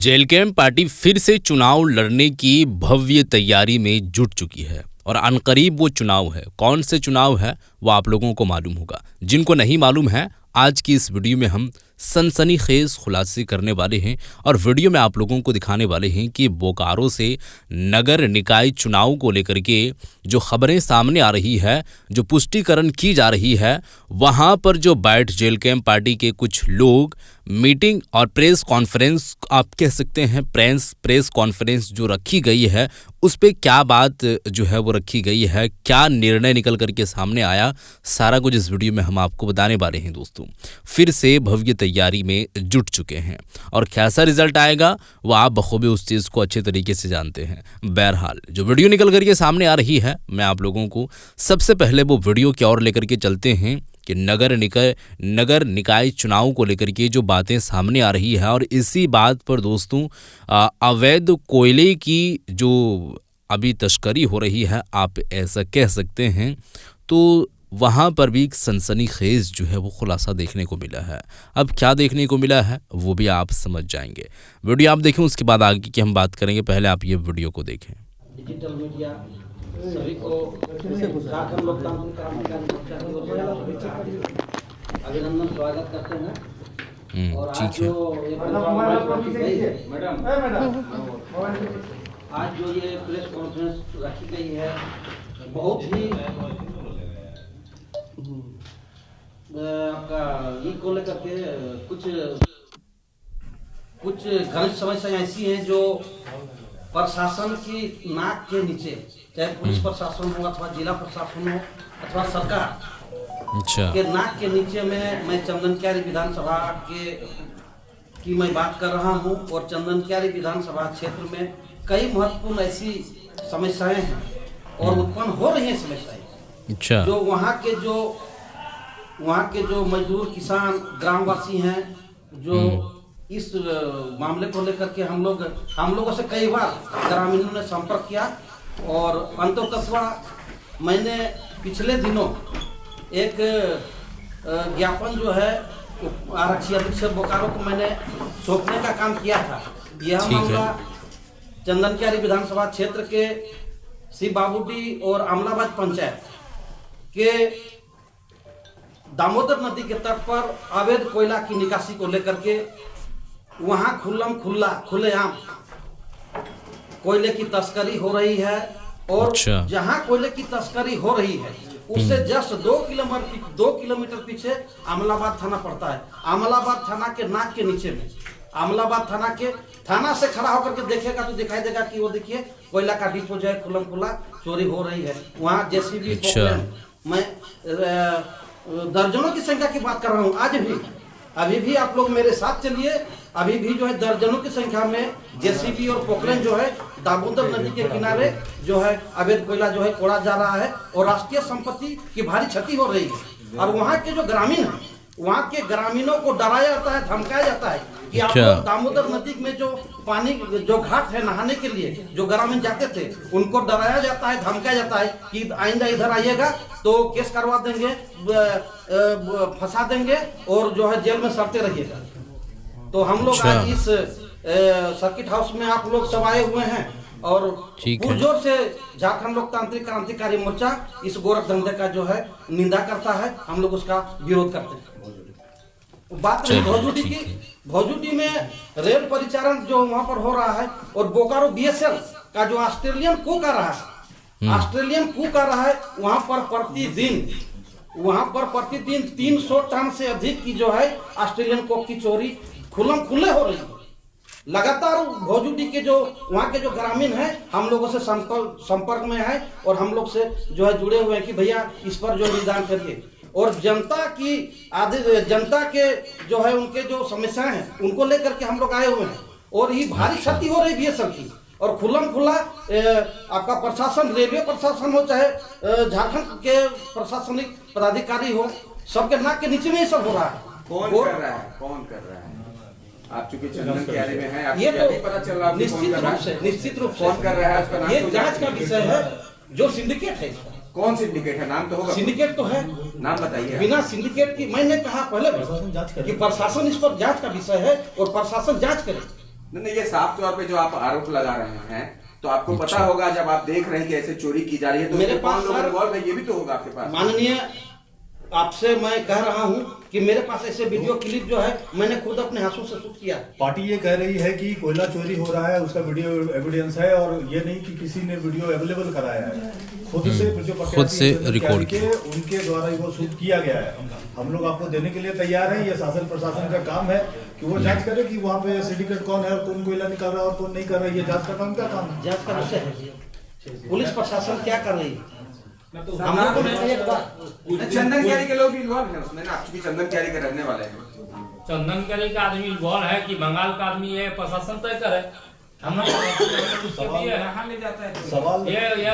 Jail camp party फिर से चुनाव लड़ने की भव्य तैयारी में जुट चुकी है और अनकरीब वो चुनाव है। कौन से चुनाव है वो आप लोगों को मालूम होगा। जिनको नहीं मालूम है, आज की इस वीडियो में हम सनसनीखेज खुलासे करने वाले हैं और वीडियो में आप लोगों को दिखाने वाले हैं कि बोकारो से नगर निकाय चुनाव को लेकर के जो खबरें सामने आ रही है, जो पुष्टिकरण की जा रही है, वहां पर जो बैठ जेल कैंप पार्टी के कुछ लोग मीटिंग और प्रेस कॉन्फ्रेंस आप कह सकते हैं, प्रेस कॉन्फ्रेंस जो रखी गई है उस पे क्या बात जो है वो रखी गई है, क्या निर्णय निकल करके सामने आया, सारा कुछ इस वीडियो में हम आपको बताने वाले हैं। दोस्तों, फिर से भव्य तैयारी में जुट चुके हैं और कैसा रिजल्ट आएगा वो आप बखूबी उस चीज़ को अच्छे तरीके से जानते हैं। बहरहाल जो वीडियो निकल करके सामने आ रही है, मैं आप लोगों को सबसे पहले वो वीडियो की ओर लेकर के चलते हैं कि नगर निकाय चुनाव को लेकर के जो बातें सामने आ रही है और इसी बात पर दोस्तों अवैध कोयले की जो अभी तस्करी हो रही है, आप ऐसा कह सकते हैं, तो वहाँ पर भी एक सनसनीखेज जो है वो खुलासा देखने को मिला है। अब क्या देखने को मिला है वो भी आप समझ जाएंगे। वीडियो आप देखें, उसके बाद आगे की हम बात करेंगे। पहले आप ये वीडियो को देखें। डिजिटल मीडिया सभी को झारखंड लोकतांत्रिक क्रांतिकारी मोर्चा की ओर से आप सभी का अभिनंदन स्वागत करते हैं। और आज ठीक है। आज जो ये प्रेस कॉन्फ्रेंस रखी गई है, बहुत ही आपका ये को लेकर के कुछ घनिष्ठ समस्याएं ऐसी हैं जो प्रशासन की नाक के नीचे, चाहे पुलिस प्रशासन हो अथवा जिला प्रशासन हो अथवा सरकार के नाक के नीचे में मैं चंदनकियारी विधानसभा की मैं बात कर रहा हूं। और चंदनकियारी विधानसभा क्षेत्र में कई महत्वपूर्ण ऐसी समस्याएं हैं और उत्पन्न हो रही हैं समस्याएं, जो वहाँ के जो मजदूर किसान ग्रामवासी हैं, जो इस मामले को लेकर के हम लोगों से कई बार ग्रामीणों ने संपर्क किया और अंततः मैंने पिछले दिनों एक ज्ञापन जो है आरक्षी अधीक्षक बोकारो को मैंने सौंपने का काम किया था। यह मामला चंदनकियारी विधानसभा क्षेत्र के सी बाबूडी और अमलाबाद पंचायत के दामोदर नदी के तट पर अवैध कोयला की निकासी को लेकर के वहां खुलेआम कोयले की तस्करी हो रही है। और जहां कोयले की तस्करी हो रही है उससे जस्ट 2 किलोमीटर पीछे अमलाबाद थाना पड़ता है। अमलाबाद थाना के नाक के नीचे में, अमलाबाद थाना से खड़ा होकर के देखेगा तो दिखाई देगा कि वो देखिए कोयला का डिपो जो है खुला चोरी हो रही है। वहाँ जेसीबी मैं दर्जनों की संख्या की बात कर रहा हूँ। अभी भी आप लोग मेरे साथ चलिए, अभी भी जो है दर्जनों की संख्या में जेसीबी और पोखरें जो है दामोदर नदी के किनारे जो है अवैध कोयला जो है कोड़ा जा रहा है और राष्ट्रीय संपत्ति की भारी क्षति हो रही है। और वहाँ के जो ग्रामीण हैं, वहाँ के ग्रामीणों को डराया जाता है, धमकाया जाता है कि आप लोग दामोदर नदी में जो पानी जो घाट है नहाने के लिए जो ग्रामीण जाते थे, उनको डराया जाता है, धमकाया जाता है कि आइंदा इधर आइएगा तो केस करवा देंगे, फंसा देंगे और जो है जेल में सड़ते रहिएगा। तो हम लोग आज इस सर्किट हाउस में आप लोग सब आए हुए हैं और पुरजोर से झारखंड लोकतांत्रिक क्रांतिकारी मोर्चा इस गोरख धंधे का जो है निंदा करता है, हम लोग उसका विरोध करते हैं। बात भौजुडी में रेल परिचालन जो वहां पर हो रहा है और बोकारो बीएसएल का जो ऑस्ट्रेलियन कूक आ रहा है, वहां पर प्रतिदिन 300 टन से अधिक की जो है ऑस्ट्रेलियन कोक की चोरी खुले हो रही है। लगातार भौजुडी के जो वहाँ के जो ग्रामीण हैं हम लोगों से संपर्क में है और हम लोग से जो है जुड़े हुए हैं कि भैया इस पर जो निदान करिए। और जनता के जो है उनके जो समस्याएं हैं उनको लेकर के हम लोग आए हुए हैं और ये भारी क्षति हो रही है सबकी। और खुला आपका प्रशासन, रेलवे प्रशासन हो चाहे झारखंड के प्रशासनिक पदाधिकारी हो, सबके नाक के नीचे में ये सब हो रहा है। कौन कर रहा है? आप चूंकि चंदनकियारी में हैं, ये तो पता चल रहा है निश्चित रूप से कौन कर रहा है उसका नाम। ये जांच का विषय है। जो सिंडिकेट है, कौन सिंडिकेट है? नाम तो होगा। सिंडिकेट तो है, नाम बताइए। बिना सिंडिकेट की मैंने कहा पहले कि प्रशासन इस पर जांच का विषय है और प्रशासन जांच करे। नहीं, ये साफ तौर पे जो आप आरोप लगा रहे हैं, तो आपको पता होगा जब आप देख रहे हैं कि ऐसे चोरी की जा रही है तो मेरे पास लोग इन्वॉल्व है, ये भी तो होगा आपके पास। माननीय, आपसे मैं कह रहा हूं कि मेरे पास ऐसे वीडियो क्लिप जो है मैंने खुद अपने हाथों से शूट किया। पार्टी ये कह रही है कि कोयला चोरी हो रहा है, उसका वीडियो एविडेंस है, और ये नहीं कि किसी ने वीडियो अवेलेबल कराया है, खुद से रिकॉर्ड के उनके द्वारा वो शूट किया गया है। हम लोग आपको देने के लिए तैयार हैं। ये शासन प्रशासन का काम है कि वो जांच करे कि वहाँ पे सिंडिकेट कौन है और कौन कोयला निकाल रहा है और कौन नहीं कर रहा है। ये जांच करना उनका काम है। जांच का विषय है, पुलिस प्रशासन क्या कर रही है। हम लोग को एक बात, चंदन कैरी के लोग भी इन्वॉल्व है उसमें ना, आप चूंकि चंदन कैरी के रहने वाले हैं। चंदन कैरी का आदमी इन्वॉल्व है कि बंगाल का आदमी है, प्रशासन तय करे। हम लोग सवाल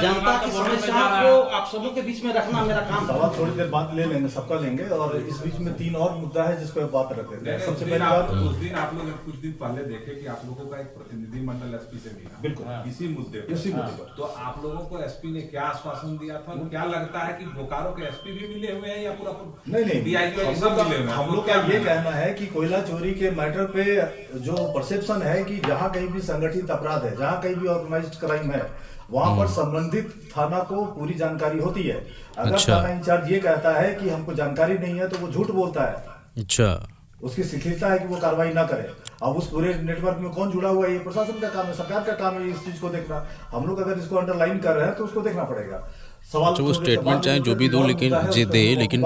जनता की समस्या को आप सबों के बीच में रखना मेरा काम है। सवाल थोड़ी देर बाद ले लेंगे, सबका लेंगे, और इस बीच में 3 और मुद्दा है जिस पर बात रख लेंगे। सबसे पहले बात, उस दिन आप लोग कुछ दिन पहले देखे कि आप लोगों का एक प्रतिनिधि मंडल एसपी से मिला, बिल्कुल इसी मुद्दे पर। तो आप लोगों को एसपी ने क्या आश्वासन दिया था? क्या लगता है कि बोकारो के एसपी भी मिले हुए हैं या पूरा नहीं, डीआईजी सब मिले हुए हैं? हम लोग का ये कहना है कि कोयला चोरी के मैटर पे जो परसेप्शन है कि जहाँ कहीं भी संगठित अपराध है, जहाँ कहीं भी ऑर्गेनाइज्ड क्राइम है, वहाँ पर संबंधित थाना को पूरी जानकारी होती है। अगर थाना इंचार्ज ये कहता है कि हमको जानकारी नहीं है तो वो झूठ बोलता है। अच्छा, उसकी शिथिलता है कि वो कार्रवाई ना करे। अब उस पूरे नेटवर्क में कौन जुड़ा हुआ है, ये प्रशासन का काम है, सरकार का काम है इस चीज को देखना। हम लोग अगर इसको अंडरलाइन कर रहे हैं तो उसको देखना पड़ेगा। सवाल वो स्टेटमेंट चाहे जो भी दो, लेकिन जे दे, लेकिन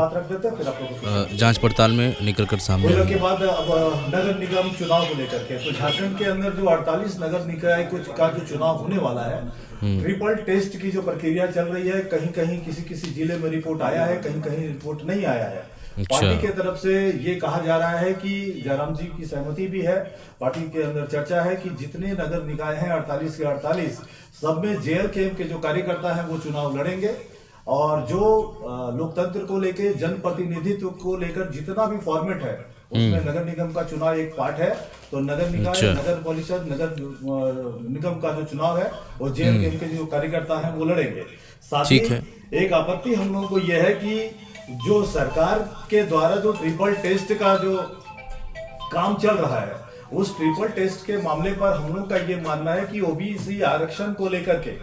जांच पड़ताल में निकल कर सामने आएगा। के बाद अब नगर निगम चुनाव को लेकर के, तो झारखंड के अंदर जो 48 नगर निकाय का जो चुनाव होने वाला है, ट्रिपल टेस्ट की जो प्रक्रिया चल रही है, कहीं कहीं किसी जिले में रिपोर्ट आया है, कहीं कहीं रिपोर्ट नहीं आया है। पार्टी के तरफ से ये कहा जा रहा है कि जयराम जी की सहमति भी है, पार्टी के अंदर चर्चा है कि जितने नगर निकाय हैं 48 के 48, सब में जेएल कैंप के जो कार्यकर्ता हैं वो चुनाव लड़ेंगे। और जो लोकतंत्र को लेके, जनप्रतिनिधित्व को लेकर जितना भी फॉर्मेट है उसमें नगर निगम का चुनाव एक पार्ट है। तो नगर निकाय, नगर परिषद, नगर निगम का जो चुनाव है वो जेएल कैंप के जो कार्यकर्ता हैं वो लड़ेंगे। साथ ही एक आपत्ति हम लोगों को यह है कि जो सरकार के द्वारा जो ट्रिपल टेस्ट का जो काम चल रहा है, उस ट्रिपल टेस्ट के मामले पर हम लोग का ये मानना है कि ओबीसी आरक्षण को लेकर के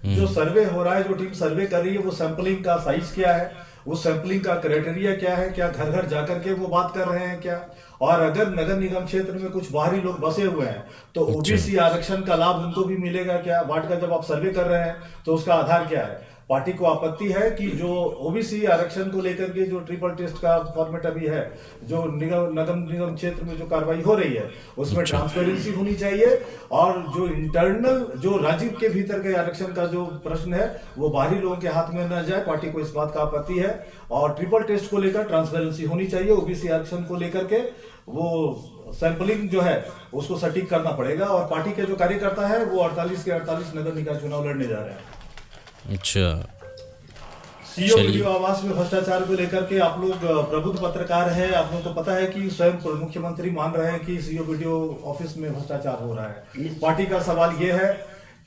जो सर्वे हो रहा है, जो टीम सर्वे कर रही है, वो सैंपलिंग का साइज क्या है, उस सैंपलिंग का क्राइटेरिया क्या है, क्या घर घर जाकर के वो बात कर रहे हैं क्या, और अगर नगर निगम क्षेत्र में कुछ बाहरी लोग बसे हुए हैं तो ओबीसी आरक्षण का लाभ उनको भी मिलेगा क्या, वार्ड का जब आप सर्वे कर रहे हैं तो उसका आधार क्या है। पार्टी को आपत्ति है कि जो ओबीसी आरक्षण को लेकर के जो ट्रिपल टेस्ट का फॉर्मेट अभी है, जो नगर निगम क्षेत्र में जो कार्रवाई हो रही है, उसमें ट्रांसपेरेंसी होनी चाहिए, और जो इंटरनल जो राज्य के भीतर के आरक्षण का जो प्रश्न है वो बाहरी लोगों के हाथ में न जाए। पार्टी को इस बात का आपत्ति है, और ट्रिपल टेस्ट को लेकर ट्रांसपेरेंसी होनी चाहिए। ओबीसी आरक्षण को लेकर के वो सैंपलिंग जो है उसको सटीक करना पड़ेगा, और पार्टी के जो कार्यकर्ता है वो 48 के 48 नगर निकाय चुनाव लड़ने जा रहे हैं। अच्छा, सीओ वीडियो आवास में भ्रष्टाचार को लेकर के आप लोग प्रबुद्ध पत्रकार हैं, आप लोगों को पता है कि स्वयं मुख्यमंत्री मान रहे हैं कि सीओ वीडियो ऑफिस में भ्रष्टाचार हो रहा है। पार्टी का सवाल ये है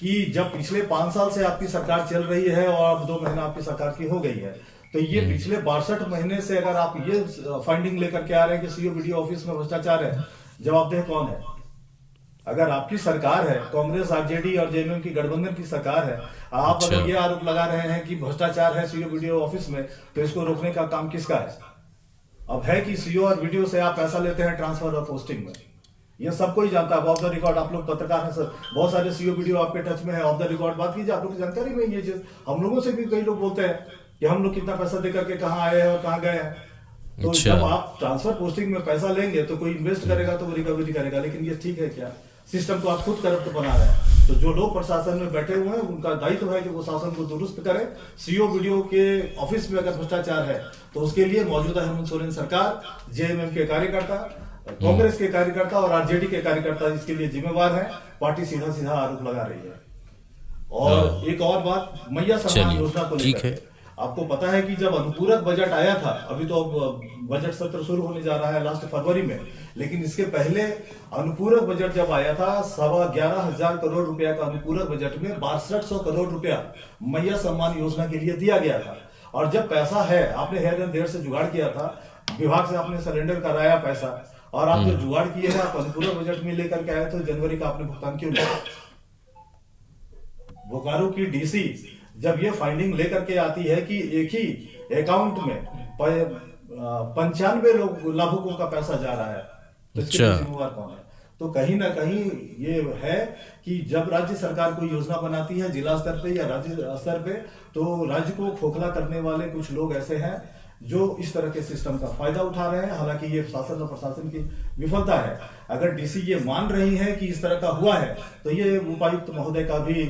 कि जब पिछले 5 साल से आपकी सरकार चल रही है और अब 2 महीना आपकी सरकार की हो गई है, तो ये पिछले 62 महीने से अगर आप ये फाइंडिंग लेकर के आ रहे हैं कि सीओ वीडियो ऑफिस में भ्रष्टाचार है, जवाबदेह कौन है? अगर आपकी सरकार है, कांग्रेस, आरजेडी और जेएमएम की गठबंधन की सरकार है, आप अगर ये आरोप लगा रहे हैं कि भ्रष्टाचार है सीओ वीडियो ऑफिस में, तो इसको रोकने का काम किसका है? अब है कि सीओ और वीडियो से आप पैसा लेते हैं ट्रांसफर और पोस्टिंग में, ये सबको ही जानता है। ऑफ द रिकॉर्ड आप लोग पत्रकार हैं सर, बहुत सारे सीओ वीडियो आपके टच में है, ऑफ द रिकॉर्ड बात कीजिए, आप लोग की जानकारी में ये चीज। हम लोगों से भी कई लोग बोलते हैं कि हम लोग कितना पैसा देकर के कहाँ आए हैं और कहाँ गए हैं। तो जब आप ट्रांसफर पोस्टिंग में पैसा लेंगे तो कोई इन्वेस्ट करेगा तो वो रिकवरी करेगा, लेकिन ये ठीक है क्या? सिस्टम को आप खुद करप्ट बना रहे हैं। तो जो लोग प्रशासन में बैठे हुए हैं उनका दायित्व है कि वो शासन को दुरुस्त करें। सीओ वीडियो के ऑफिस में अगर भ्रष्टाचार है तो उसके लिए मौजूदा हेमंत सोरेन सरकार, जेएमएम के कार्यकर्ता, कांग्रेस के कार्यकर्ता और आरजेडी के कार्यकर्ता इसके लिए जिम्मेवार हैं। पार्टी सीधा सीधा आरोप लगा रही है। और एक और बात, मैया सम्मान योजना को लेकर आपको पता है कि जब अनुपूरक बजट आया था, अभी तो अब बजट सत्र शुरू होने जा रहा है लास्ट फरवरी में, लेकिन इसके पहले अनुपूरक बजट जब आया था 11,500 करोड़ रुपया का अनुपूरक बजट में 6200 करोड़ रुपया मैया सम्मान योजना के लिए दिया गया था। और जब पैसा है, आपने हेर एंड देर से जुगाड़ किया था, विभाग से आपने सरेंडर कराया पैसा, और आप जो जुगाड़ किए हैं, आप अनुपूरक बजट में लेकर के आए तो जनवरी का आपने भुगतान क्यों किया? बोकारो की डीसी जब ये फाइंडिंग लेकर के आती है कि एक ही अकाउंट में 95 लोग लाभुकों का पैसा जा रहा है, तो इसके अच्छा। जिम्मेवार कौन है? तो कहीं ना कहीं ये है कि जब राज्य सरकार कोई योजना बनाती है जिला स्तर पे या राज्य स्तर पे, तो राज्य को खोखला करने वाले कुछ लोग ऐसे हैं जो इस तरह के सिस्टम का फायदा उठा रहे हैं। हालांकि ये शासन और प्रशासन की विफलता है। अगर डीसी ये मान रही है कि इस तरह का हुआ है, तो ये उपायुक्त महोदय का भी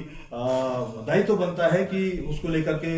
दायित्व बनता है कि उसको लेकर के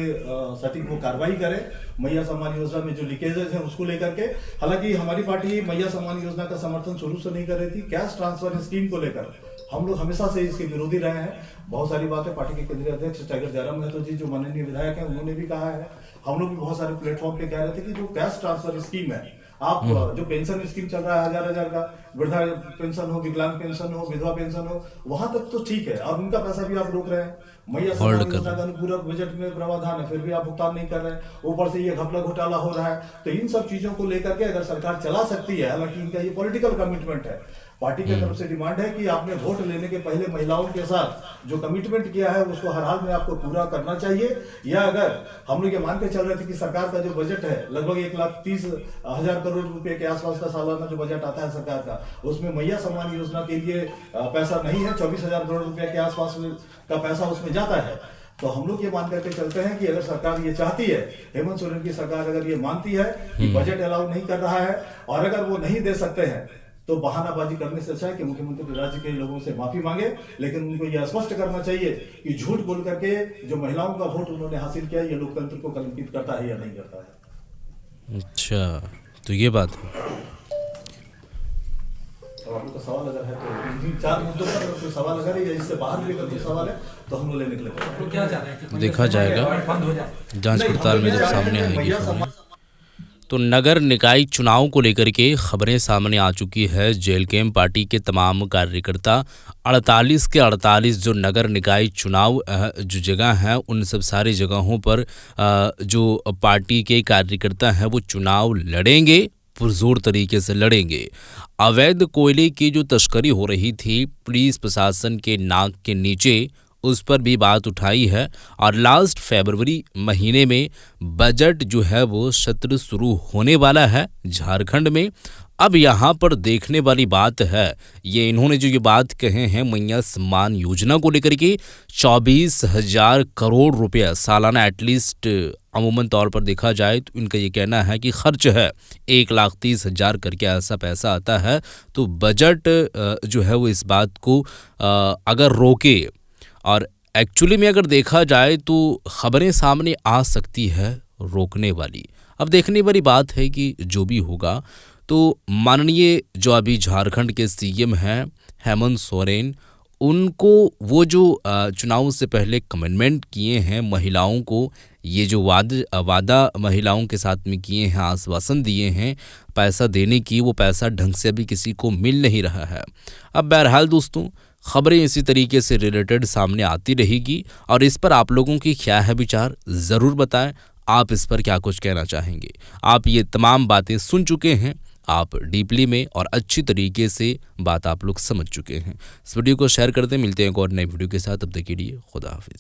सटीक वो कार्रवाई करे। मैया सम्मान योजना में जो लीकेजेस हैं उसको लेकर के, हालांकि हमारी पार्टी मैया सम्मान योजना का समर्थन शुरू से नहीं कर रही थी। कैश ट्रांसफर स्कीम को लेकर हम लोग हमेशा से इसके विरोधी रहे हैं। बहुत सारी बातें पार्टी के केंद्रीय अध्यक्ष टाइगर जयराम महतो जी, जो माननीय विधायक हैं, उन्होंने भी कहा है। हम लोग भी बहुत सारे प्लेटफॉर्म पे कह रहे थे कि जो कैश ट्रांसफर स्कीम है, आप जो पेंशन स्कीम चल रहा है 1000 का, वृद्धा पेंशन हो, विकलांग पेंशन हो, विधवा पेंशन हो, वहां तक तो ठीक है, और उनका पैसा भी आप रोक रहे हैं। मैया सम्मान योजना का अनुपूरक बजट में प्रावधान है, फिर भी आप भुगतान नहीं कर रहे हैं। ऊपर से ये घपला घोटाला हो रहा है। तो इन सब चीजों को लेकर के अगर सरकार चला सकती है, हालांकि इनका ये पॉलिटिकल कमिटमेंट है, पार्टी की तरफ से डिमांड है कि आपने वोट लेने के पहले महिलाओं के साथ जो कमिटमेंट किया है उसको हर हाल में आपको पूरा करना चाहिए। या अगर हम लोग ये मान के चल रहे थे कि सरकार का जो बजट है लगभग 1,30,000 करोड़ रुपए के आसपास का सालाना जो बजट आता है सरकार का, उसमें मैया सम्मान योजना के लिए पैसा नहीं है। 24,000 करोड़ रुपए के आसपास का पैसा उसमें जाता है। तो हम लोग ये मान करके चलते हैं कि अगर सरकार ये चाहती है, हेमंत सोरेन की सरकार अगर ये मानती है कि बजट अलाउ नहीं कर रहा है, और अगर वो नहीं दे सकते हैं, तो बहानाबाजी करने से अच्छा है कि मुख्यमंत्री राज्य के लोगों से माफी मांगे। लेकिन उनको यह स्पष्ट करना चाहिए कि झूठ बोल करके जो महिलाओं का वोट उन्होंने हासिल किया, ये लोकतंत्र को कलंकित करता है या नहीं करता है। अच्छा, तो ये बात है। और आप लोग का सवाल अगर है तो इन 4 मुद्दों पर अगर कोई सवाल अगर है या इससे बाहर भी अगर कोई सवाल है तो हम लोग लेने के लिए देखा जाएगा जांच पड़ताल में जब सामने आएगी खबरें। तो नगर निकाय चुनाव को लेकर के खबरें सामने आ चुकी है। जेएलकेएम पार्टी के तमाम कार्यकर्ता 48 के 48 जो नगर निकाय चुनाव जो जगह हैं, उन सब सारी जगहों पर जो पार्टी के कार्यकर्ता हैं वो चुनाव लड़ेंगे, पुरजोर तरीके से लड़ेंगे। अवैध कोयले की जो तस्करी हो रही थी पुलिस प्रशासन के नाक के नीचे, उस पर भी बात उठाई है। और लास्ट फरवरी महीने में बजट जो है वो सत्र शुरू होने वाला है झारखंड में। अब यहाँ पर देखने वाली बात है, ये इन्होंने जो ये बात कहे हैं मैया सम्मान योजना को लेकर के 24,000 करोड़ रुपया सालाना, एटलीस्ट अमूमन तौर पर देखा जाए तो इनका ये कहना है कि खर्च है 1,30,000 करके ऐसा पैसा आता है। तो बजट जो है वो इस बात को अगर रोके, और एक्चुअली में अगर देखा जाए तो खबरें सामने आ सकती है रोकने वाली। अब देखने वाली बात है कि जो भी होगा, तो माननीय जो अभी झारखंड के सीएम हैं हेमंत सोरेन, उनको वो जो चुनाव से पहले कमिटमेंट किए हैं महिलाओं को, ये जो वादा महिलाओं के साथ में किए हैं, आश्वासन दिए हैं पैसा देने की, वो पैसा ढंग से अभी किसी को मिल नहीं रहा है। अब बहरहाल दोस्तों, खबरें इसी तरीके से रिलेटेड सामने आती रहेगी, और इस पर आप लोगों की क्या है विचार ज़रूर बताएं। आप इस पर क्या कुछ कहना चाहेंगे? आप ये तमाम बातें सुन चुके हैं, आप डीपली में और अच्छी तरीके से बात आप लोग समझ चुके हैं। इस वीडियो को शेयर करते मिलते हैं एक और नई वीडियो के साथ। अब तक के लिए खुदा हाफिज़।